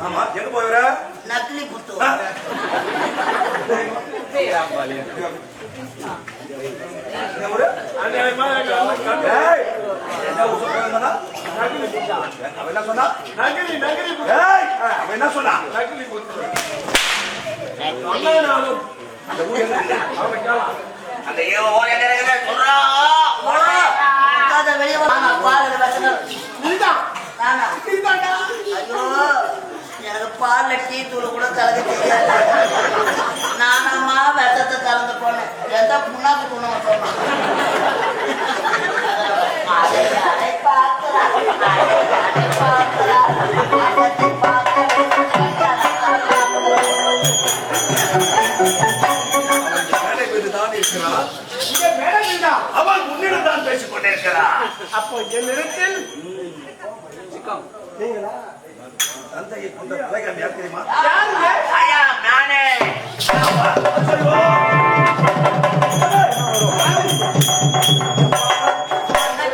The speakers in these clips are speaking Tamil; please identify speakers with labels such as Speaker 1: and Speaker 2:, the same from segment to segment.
Speaker 1: ஆமா எங்க போயிர
Speaker 2: நக்லி புத்து
Speaker 1: என்ன சொன்னா
Speaker 2: எனக்கு பால்ல டீ தூள் கூட கலக்க தெரியாது. நானம்மா விஷத்தை கலந்து போனேன். எந்த புண்ணாக்கு துணை சொன்னான்.
Speaker 1: அவன் முன்னிடம் தான் பேசிக் கொண்டிருக்கிறான்.
Speaker 3: அப்போ என்னிடத்தில்
Speaker 1: தந்தையை கொண்ட தலைகாமி யார் தெரியுமா?
Speaker 2: நானே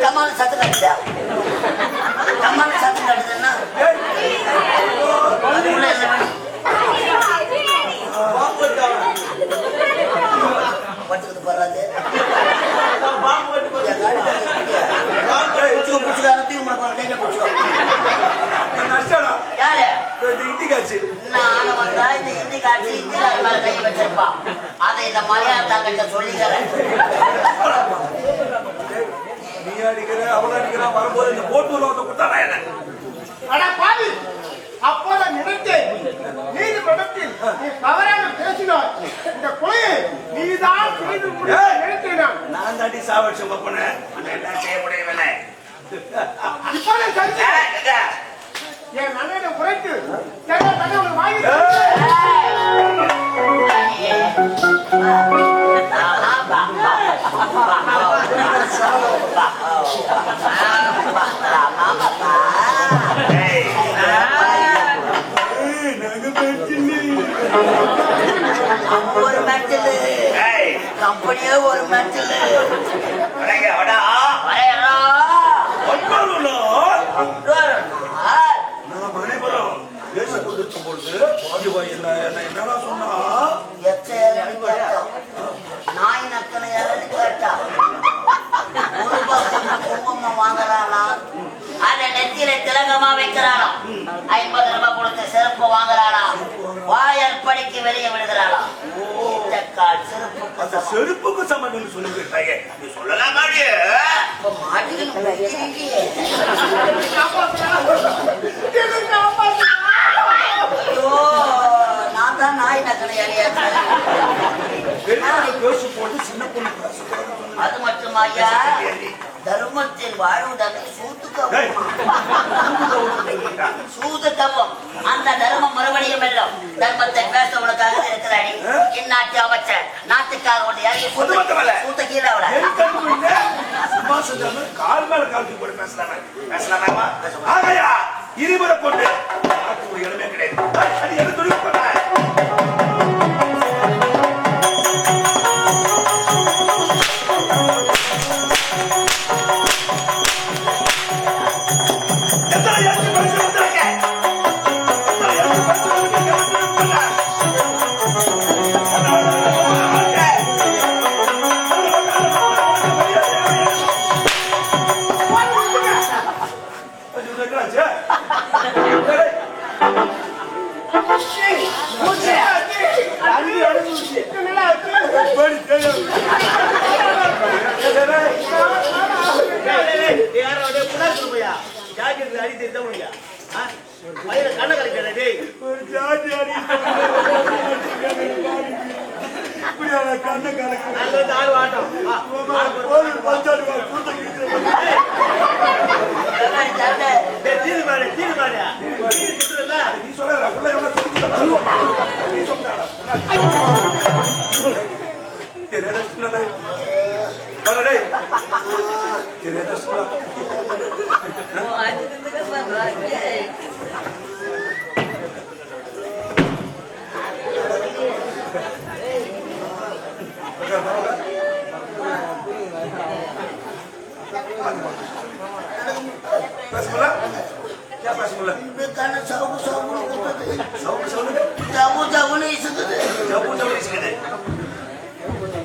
Speaker 2: கம்மான சத்து கட்டுச்சா கம்மான சத்து கட்டுதுன்னா பட்டுக்கிட்டு போறாது அதை இந்த மலையாளத்தாங்கிட்ட சொல்லிக்கிறேன்.
Speaker 1: நீ அடிக்கிற அவன் அடிக்கிற வரும்போது இந்த போட்டு கொடுத்தாடா என்ன
Speaker 3: அப்போது நினைத்தேன் நீதிமன்றத்தில் நீ தவறாக பேசினாய். இந்த கொலையை நீதான் செய்து நினைத்தேன்.
Speaker 1: நான் தாண்டி சாவடிச்சு போனேன். என்ன செய்ய முடியவில்லை.
Speaker 3: இப்போது சரி என் நன்மையை குறைத்து வாங்கி
Speaker 2: ஒரு மெட்டலு கம்பெனியே ஒரு மெட்டலு
Speaker 1: நாம் அனைவரும் பேசிக் கொண்டிருக்கும் பொழுது என்னடா சொன்னா
Speaker 2: நாய் நக்கனை கேட்டா குங்குமமா வாங்குறானா அதை நெத்தியில திலகமா வைக்கிறானா 50 ரூபாய் கொடுத்த செருப்பு வாங்குறானா வாயல் படிக்கு வெளியே விடுகிறானா
Speaker 1: அந்த செருப்புக்கு சம்பந்தம் சொல்லிவிட்டாயே நீ சொல்லலாம் மாடியே
Speaker 2: நான் தான் நாய் நக்கனை
Speaker 1: பேசு போட்டு சின்ன பொண்ணு
Speaker 2: அது மட்டும் ஐயா தர்மத்தில் வாழ்வதாக சூதுக்கவும் அந்த தர்மம் மறுபடியும் வெல்லும். தர்மத்தை பேச உனக்காக இருக்கிறாடி இந்நாட்டு அமைச்சர் நாட்டுக்காக ஒன்று இறங்கி சூத்த கீழே
Speaker 1: கால் மேல கால் போட்டு பேசலாமே பேசலாமா ஆகையா இருமுறை கொண்டு ஒரு இடமே கிடையாது. எது துணி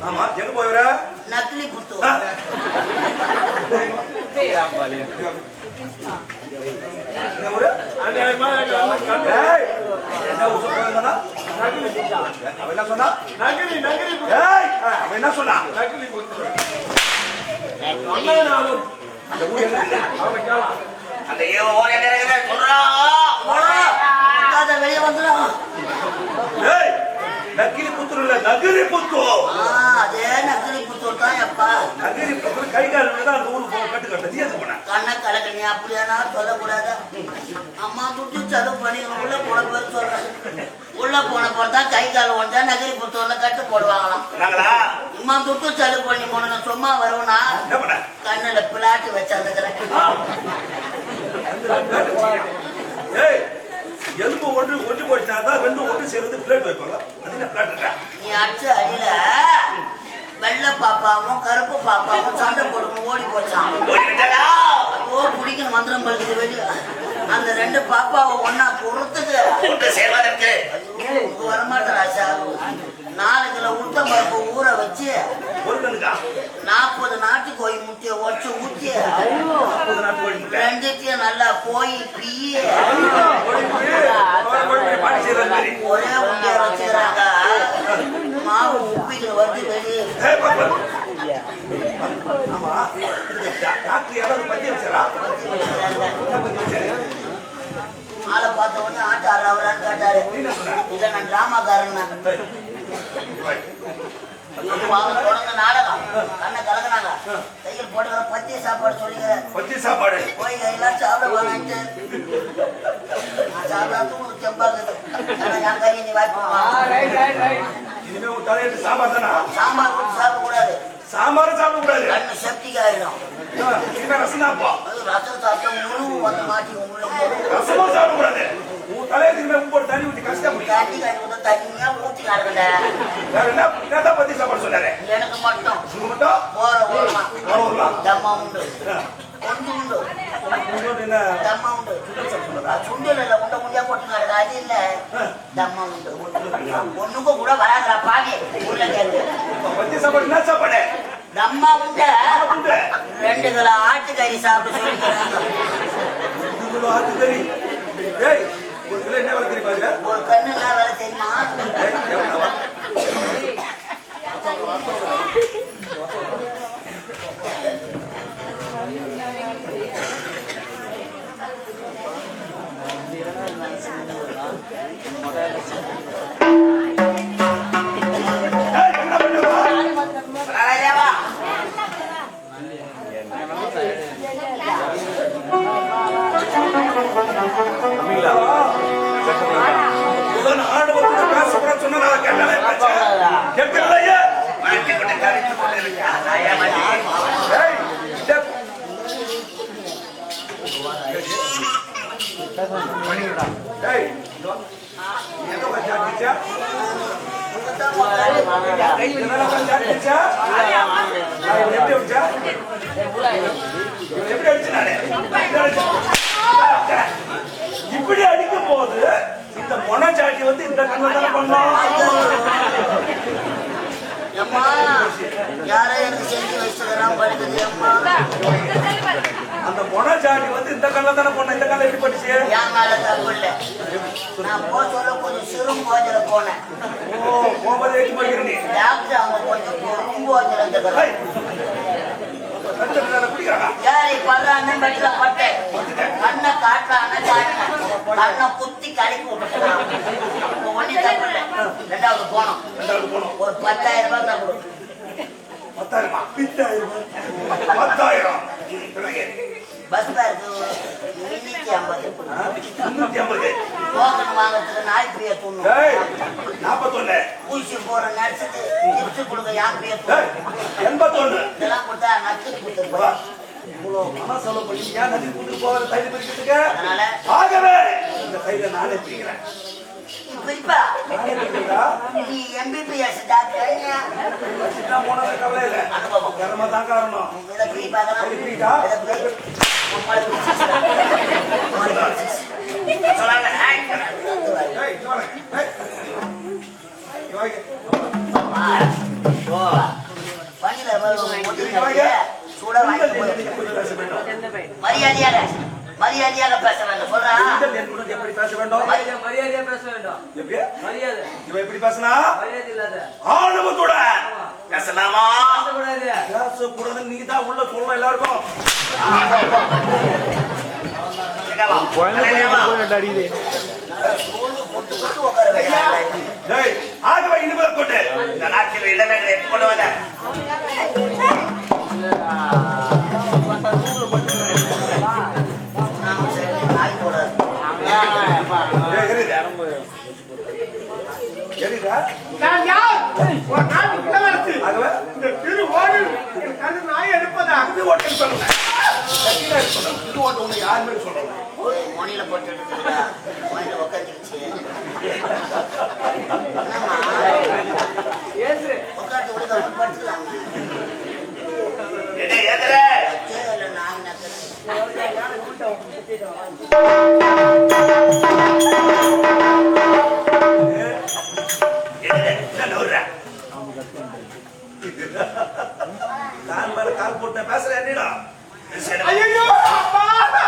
Speaker 1: ஆமா எங்க போயிற
Speaker 2: நக்லி புத்து
Speaker 1: என்ன சொன்னா அந்த
Speaker 2: வெளியே வந்துடும்
Speaker 1: நக்கிரி புத்தூர் இல்ல நகரி புத்தூர்
Speaker 2: அதே நக்லி புத்தூர் தான் எப்பா
Speaker 1: நகரி புத்தூர் கை கால் தான் அந்த ஊருக்கு கட்டு கட்டது எது போன
Speaker 2: கண்ணை கலக்க நீ அப்படியானா சொல்லக்கூடாது அம்மா துட்டு செலவு பண்ணி உள்ள போன பேர் சொல்றேன் உள்ள போன போல தான் கை கால் ஒன்றா நகரி புத்தூர்ல கட்டு போடுவாங்களாம் அம்மா துட்டு செலவு பண்ணி போன சும்மா வருவனா கண்ணுல பிளாட்டு வச்சிருக்கிறேன்
Speaker 1: எலும்பு ஒன்று போச்சுனா தான் ரெண்டும் ஒன்று சேர்ந்து பிளேட் வைப்பாங்க அது என்ன பிளேட்
Speaker 2: நீ அடிச்ச அடியில வெள்ளை பாப்பாவும் கருப்பு பாப்பாவும் சண்டை போடுங்க ஓடி போச்சான் ஓ பிடிக்கணும் மந்திரம் பழுக்குது வெளியே அந்த ரெண்டு பாப்பாவை ஒன்னா பொறுத்துக்கு
Speaker 1: சேர்வதற்கு
Speaker 2: வரமாட்டேன் ராஜா 4 கிலோ உளுத்த பருப்பு ஊற வச்சு 40 நாட்டுக்கோழி முட்டையை உடச்சு ஊற்றி ரெண்டுத்தையும் நல்லா போய் பீய ஒரே உண்டையை வச்சுக்கிறாங்க மாவு உப்பிக்கிற வந்து வெளியே ஆளை பார்த்த உடனே ஆட்ட ஆடுறான்னு கேட்டாரு இதை நான் டிராமாக்காரன் தொடங்க நாடகம் கண்ணை கலக்குனாங்க கையில் போட்டுக்கிற பத்திய சாப்பாடு சொல்லிக்கிறேன்
Speaker 1: பத்தி சாப்பாடு
Speaker 2: போய் எல்லாம் சாப்பிட போனான்ட்டு நான் சாப்பிடாது உங்களுக்கு செம்பாக்குது என் கையை நீ வாய்ப்புமா
Speaker 1: இனிமே உன் தலையிட்டு சாம்பார் தானா
Speaker 2: சாம்பார் கொடுத்து சாப்பிடக்கூடாது
Speaker 1: சாம்பாரும் சாப்பிடக்கூடாது
Speaker 2: கண்ணு செப்டிக் ஆயிடும்
Speaker 1: ரசம் தான்ப்பா
Speaker 2: அது ரசம் சாப்பிட்டா முழு வந்து மாட்டி உங்களுக்கு
Speaker 1: ரசமும் சாப்பிடக்கூடாது உன் தலையில இனிமே உப்பு தண்ணி ஊற்றி கஷ்டப்படி
Speaker 2: தண்ணி கழுவுறது தண்ணியா ஊற்றி நடக்கல
Speaker 1: வேற என்ன பத்தி சாப்பாடு சொன்னாரு
Speaker 2: எனக்கு மட்டும்
Speaker 1: உங்க மட்டும்
Speaker 2: போற ஊர்மா
Speaker 1: வரலாம்
Speaker 2: தம்மா உண்டு ஒன்று உண்டு
Speaker 1: என்ன
Speaker 2: தம்மா உண்டு சுண்டல் இல்ல உண்டை முடியா போட்டு நடக்க அது இல்ல தம்மா உண்டு ஒண்ணுக்கு கூட வராதுடா பாவி உள்ள கேள்வி
Speaker 1: பத்தி சாப்பாடு என்ன சாப்பாடு
Speaker 2: தம்மா உண்டு 2 கிலோ ஆட்டுக்கறி சாப்பிட்டு சொல்லிக்கிறாங்க
Speaker 1: ஆட்டுக்கறி ஏய் ஒரு கிலோ என்ன விலை பாருங்க
Speaker 2: ஒரு கண்ணு என்ன வேலை தெரியுமா
Speaker 1: இப்படி அடிக்கும் போது இந்த மொனச்சாட்டி வந்து இந்த கண்ணை பண்ணலாம்
Speaker 2: அம்மா யாரோ எனக்கு செஞ்சு வச்சுக்கிறான் படுக்குது அம்மா
Speaker 1: அந்த மொனச்சாட்டி வந்து இந்த கண்ணை தானே பண்ண இந்த கண்ணை எப்படி படிச்சு
Speaker 2: என் மேல தப்பு இல்லை நான் போக சொல்ல கொஞ்சம் சிறும் போஜல போனேன்
Speaker 1: போகும்போது ஏற்றி படிக்கிறேன் நீ
Speaker 2: டாக்டர் அவங்க கொஞ்சம் போஜல யாரை படுறான்னு பெட்ல பட்டேன் கண்ணை காட்டுறான்னு காட்டினேன் கண்ணை குத்தி கலக்கி விட்டுட்டான் ஒண்ணு தப்பு இல்லை 2வது போனோம் ஒரு 10,000 ரூபாய் தான் கொடுக்கும்
Speaker 1: 10,000 பஸ் பேருக்கு
Speaker 2: இன்னைக்கு 350.
Speaker 1: 350.
Speaker 2: டோக்கன் வாங்குறதுக்கு நாய் பிரியா தூணும்.
Speaker 1: ஏய் 41.
Speaker 2: ஊசி போற நர்ஸுக்கு டிப்ஸ் கொடுக்க யார் பிரியா
Speaker 1: ஏய்
Speaker 2: தூணும்.
Speaker 1: 81.
Speaker 2: இதெல்லாம் கொடுத்தா நர்ஸுக்கு கொடுத்துருப்பா.
Speaker 1: இவ்வளோ பணம் செலவு பண்ணி ஏன் நதி கூட்டு போகிற தைரியம் பிரிக்கிறதுக்கு?
Speaker 2: அதனால
Speaker 1: ஆகவே இந்த கையில நானே பிரிக்கிறேன்.
Speaker 2: பிரிப்பா
Speaker 1: நானே பிரிக்கிறா?
Speaker 2: நீ எம்பிபிஎஸ் டாக்டர்
Speaker 1: சின்ன போனது கவலை இல்லை.
Speaker 2: அனுபவம்
Speaker 1: கர்ம தான் காரணம்.
Speaker 2: இதை பிரிப்பாதான்
Speaker 1: பிரிக்கிறா?
Speaker 2: சொன்னாங்க
Speaker 3: ஏய், இங்க வாங்க. ஏய். இங்க வாங்க.
Speaker 2: பணியில சூட வாங்கி மரியாதையாக பேச வேண்டும் சொல்றா.
Speaker 1: எப்படி பேச வேண்டும்?
Speaker 4: மரியாதையா பேச வேண்டும்.
Speaker 1: எப்படி?
Speaker 4: மரியாதை
Speaker 1: இவன் எப்படி பேசினா
Speaker 4: மரியாதை இல்லாத
Speaker 1: ஆணவத்தோட பேசலாமா?
Speaker 4: பேசக்கூடாது.
Speaker 1: பேசக்கூடாதுன்னு நீங்க தான் உள்ள சொல்லணும் எல்லாருக்கும். டேய், ஆகவே இனிமேல் கொண்டு இந்த நாட்டில் இளமைகளை கொண்டு வர
Speaker 3: நான் யார்? ஒரு நாட்டு இளவரசி.
Speaker 1: ஆகவே
Speaker 3: இந்த திரு ஓடில் என் கண்ணு நாய் எடுப்பதா?
Speaker 1: இது ஓட்டு சொல்லுங்க. இது ஓட்டு உங்க யாருமே சொல்லுங்க.
Speaker 2: மொழியில போட்டு எடுத்துக்கிட்டா மொழியில உட்காந்துருச்சு
Speaker 4: ஏசு
Speaker 2: உட்காந்து விடுக்க படிச்சுக்கலாம்
Speaker 1: என்ன ஏதுற?
Speaker 2: நான் நக்கிறேன்
Speaker 1: கால் மேல கால் போட்டு பேசுற என்னடா?
Speaker 3: ஐயையோ, அப்பா, அப்பா.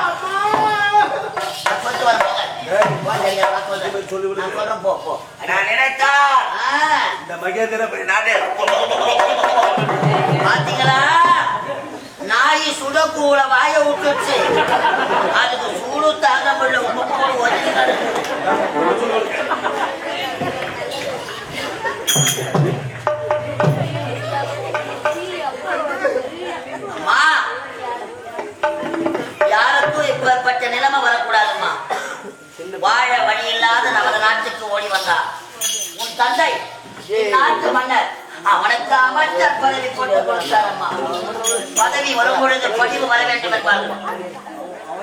Speaker 2: சொல்லிட்டு வரேன்
Speaker 1: சொல்லி
Speaker 2: நான் சொல்றேன் போ போ
Speaker 1: நான் நினைத்தா இந்த மகேந்திர நாடே
Speaker 2: பாத்தீங்களா நாய் சுடக்கூட வாய விட்டுச்சு அதுக்கு சூடு தாங்க முடியல உப்பு ஒதுக்கி அம்மா யாருக்கும் இப்பேற்பட்ட நிலைமை வரக்கூடாதும்மா. வாழ வழி இல்லாத நமது நாட்டுக்கு ஓடி வந்தா உன் தந்தை நாட்டு மன்னர் அவனுக்கு அமைச்சர் பதவி போட்டு கொடுத்தாரம்மா. பதவி வரும் பொழுது பதிவு வர வேண்டும் என்பார்கள்.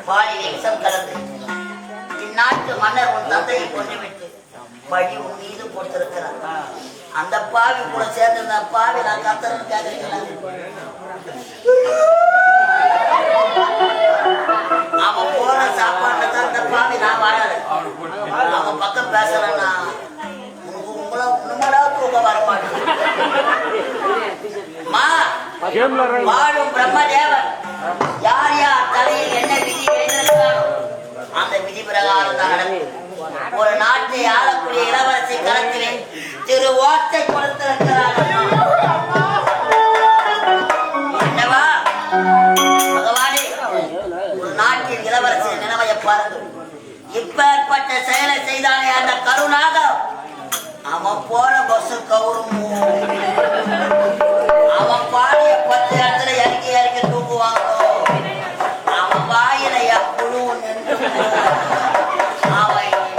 Speaker 2: பாலிலே விஷம் கலந்து இந்நாட்டு மன்னர் உன் தந்தையை கொண்டுவிட்டு பழி உன் மீது கொடுத்திருக்கிறார். அந்த பாவி கூட சேர்ந்திருந்த பாவி நான் கத்தரன்னு கேட்கிறீங்களா? அவன் போற சாப்பாட்டுல தான் அந்த பாவி நான் வாழல. அவன் பக்கம் பேசுறேன்னா உங்களா தூக்கம் வர மாட்டேன். வாழும் பிரம்மதேவன் யார் யார் தலையில் என்ன விதி எழுதியிருக்காரோ அந்த விதி பிரகாரம் தான் நடக்கும். ஒரு நாட்டை ஆளக்கூடிய இளவரசி களத்திலே திரு ஓட்டை கொடுத்திருக்கிறார். என்னவா பகவானே, ஒரு நாட்டின் இளவரசியின் நிலைமையை பாருங்கள். இப்பேற்பட்ட செயலை செய்தானே அந்த கருணாகம் அவன் போற பஸ் கவுரும். அவன் பாடிய 10 இடத்துல இறக்கி இறக்கி தூக்குவாங்க. அவன் வாயில புழு நின்று அவன் என்ன